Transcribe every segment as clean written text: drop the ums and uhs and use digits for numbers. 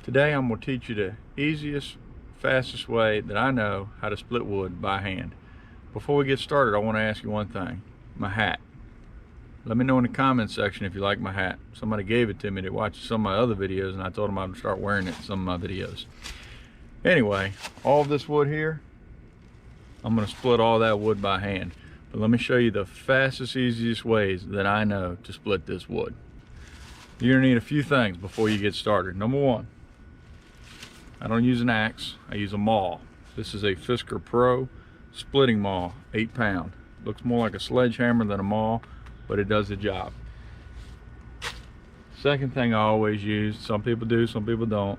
Today I'm going to teach you the easiest, fastest way that I know how to split wood by hand. Before we get started, I want to ask you one thing. My hat. Let me know in the comments section if you like my hat. Somebody gave it to me to watch some of my other videos, and I told them I would start wearing it in some of my videos. Anyway, all of this wood here, I'm going to split all that wood by hand. But let me show you the fastest, easiest ways that I know to split this wood. You're going to need a few things before you get started. Number one, I don't use an axe, I use a maul. This is a Fisker Pro splitting maul, 8 pound. Looks more like a sledgehammer than a maul, but it does the job. Second thing I always use, some people do, some people don't,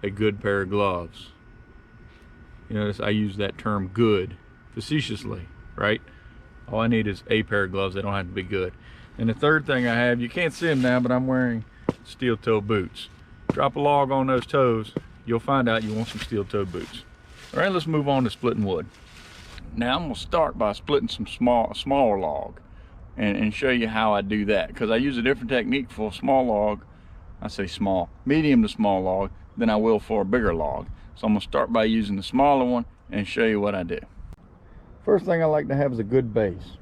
a good pair of gloves. You notice I use that term good facetiously, right? All I need is a pair of gloves. They don't have to be good. And the third thing I have, you can't see them now, but I'm wearing steel toe boots. Drop a log on those toes, you'll find out you want some steel toe boots. All right, let's move on to splitting wood. Now I'm gonna start by splitting some smaller log and show you how I do that, because I use a different technique for a small log. I say small, medium to small log than I will for a bigger log. So I'm gonna start by using the smaller one and show you what I do. First thing I like to have is a good base.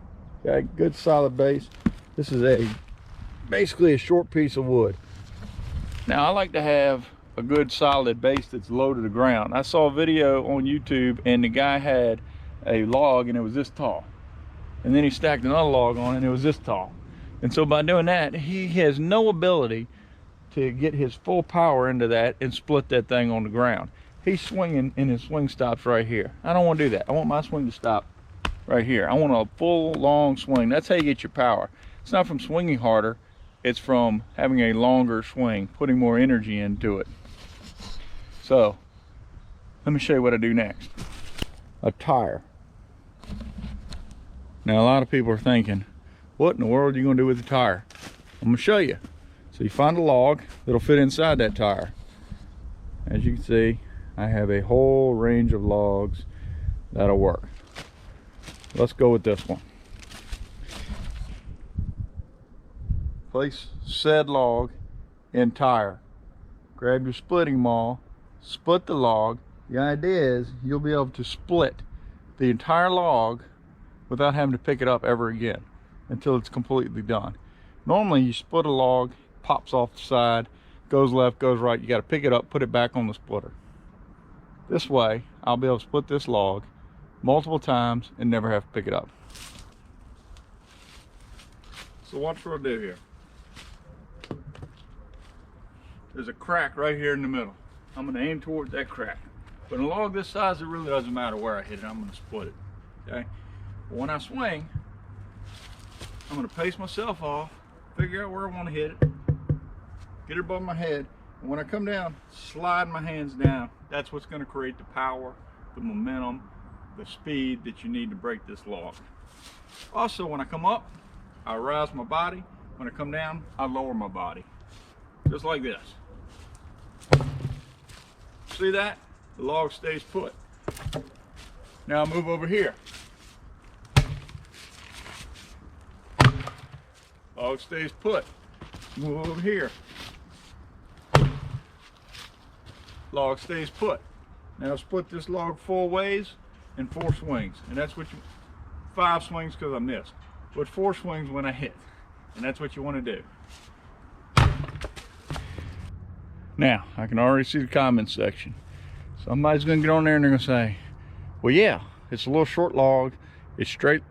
Okay, good solid base. This is basically a short piece of wood. Now I like to have a good solid base that's low to the ground. I saw a video on YouTube and the guy had a log and it was this tall. And then he stacked another log on it and it was this tall. And so by doing that, he has no ability to get his full power into that and split that thing on the ground. He's swinging and his swing stops right here. I don't want to do that. I want my swing to stop right here. I want a full long swing. That's how you get your power. It's not from swinging harder, it's from having a longer swing, putting more energy into it. So let me show you what I do next. A tire. Now a lot of people are thinking, what in the world are you going to do with the tire? I'm going to show you. So you find a log that'll fit inside that tire. As you can see, I have a whole range of logs that'll work. Let's go with this one. Place said log in tire. Grab your splitting maul, split the log. The idea is you'll be able to split the entire log without having to pick it up ever again until it's completely done. Normally you split a log, pops off the side, goes left, goes right. You got to pick it up, put it back on the splitter. This way I'll be able to split this log multiple times and never have to pick it up. So watch what I'll do here. There's a crack right here in the middle. I'm going to aim towards that crack. But in a log this size, it really doesn't matter where I hit it. I'm going to split it. Okay? But when I swing, I'm going to pace myself off, figure out where I want to hit it, get it above my head, and when I come down, slide my hands down. That's what's going to create the power, the momentum, the speed that you need to break this log. Also, when I come up, I rise my body. When I come down, I lower my body. Just like this. See that? The log stays put. Now I move over here. Log stays put. Move over here. Log stays put. Now split this log 4 ways and 4 swings. And that's what 5 swings because I missed. But 4 swings when I hit. And that's what you want to do. Now, I can already see the comments section. Somebody's going to get on there and they're going to say, well, yeah, it's a little short log. It's straight,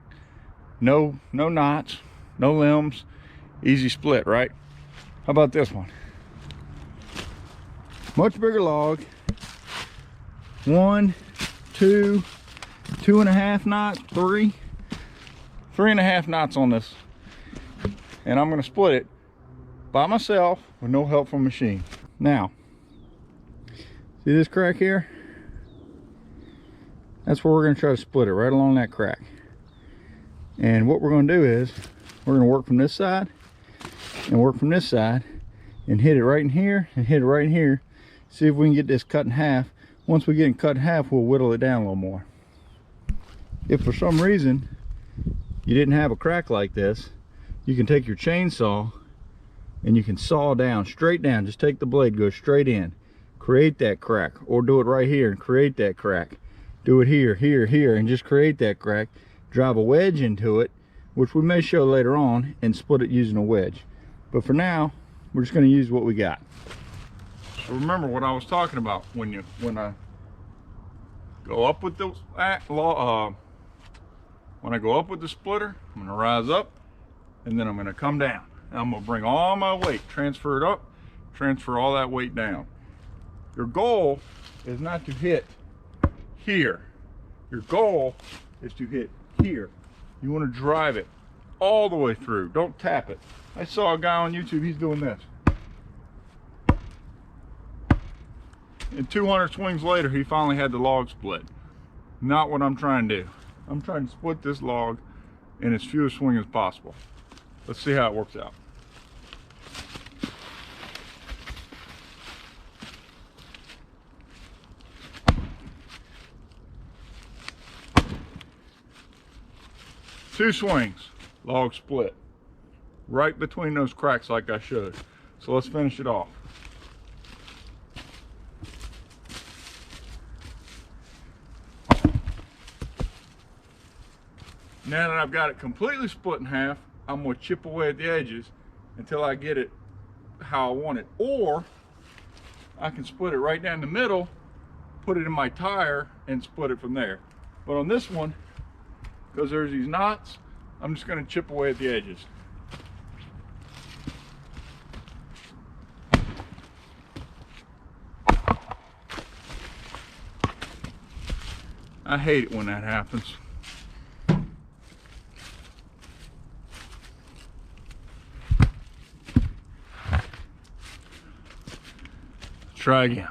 no knots, no limbs, easy split, right? How about this one? Much bigger log. 1, 2, 2.5 knots, 3.5 knots on this. And I'm going to split it by myself with no help from a machine. Now, see this crack here? That's where we're going to try to split it, right along that crack. And what we're going to do is, we're going to work from this side and work from this side and hit it right in here and hit it right in here. See if we can get this cut in half. Once we get it cut in half, we'll whittle it down a little more. If for some reason you didn't have a crack like this, you can take your chainsaw and you can saw down, straight down. Just take the blade, go straight in, create that crack, or do it right here and create that crack. Do it here, here, here, and just create that crack. Drive a wedge into it, which we may show later on, and split it using a wedge. But for now, we're just going to use what we got. So remember what I was talking about. When I go up with the when I go up with the splitter, I'm going to rise up, and then I'm going to come down. And I'm going to bring all my weight, transfer it up, transfer all that weight down. Your goal is not to hit here. Your goal is to hit here. You want to drive it all the way through. Don't tap it. I saw a guy on YouTube, he's doing this. And 200 swings later, he finally had the log split. Not what I'm trying to do. I'm trying to split this log in as few swings as possible. Let's see how it works out. Two swings, log split. Right between those cracks like I showed. So let's finish it off. Now that I've got it completely split in half, I'm going to chip away at the edges until I get it how I want it. Or I can split it right down the middle, put it in my tire, and split it from there. But on this one, because there's these knots, I'm just going to chip away at the edges. I hate it when that happens. Try again.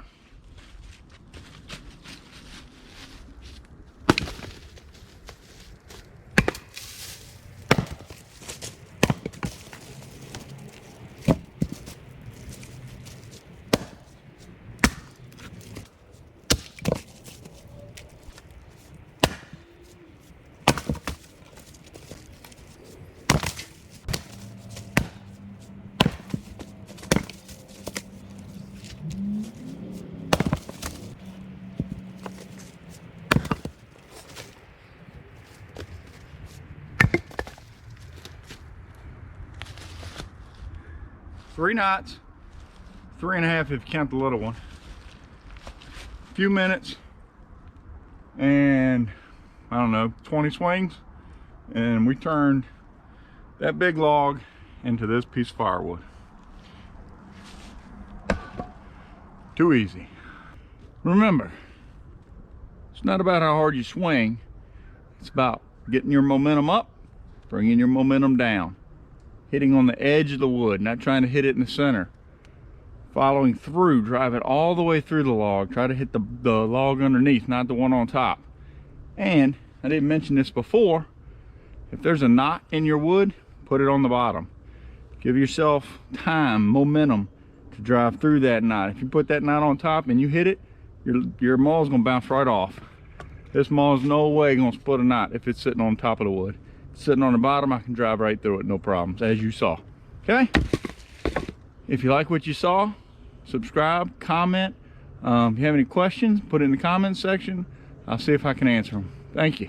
Three knots, 3.5 if you count the little one. A few minutes, and I don't know, 20 swings, and we turned that big log into this piece of firewood. Too easy. Remember, it's not about how hard you swing, it's about getting your momentum up, bringing your momentum down. Hitting on the edge of the wood, not trying to hit it in the center. Following through, drive it all the way through the log. Try to hit the log underneath, not the one on top. And, I didn't mention this before, if there's a knot in your wood, put it on the bottom. Give yourself time, momentum to drive through that knot. If you put that knot on top and you hit it, your maul's gonna bounce right off. This maul's no way gonna split a knot if it's sitting on top of the wood. Sitting on the bottom, I can drive right through it, no problems, as you saw. Okay? If you like what you saw, subscribe, comment. If you have any questions, put it in the comments section. I'll see if I can answer them. Thank you.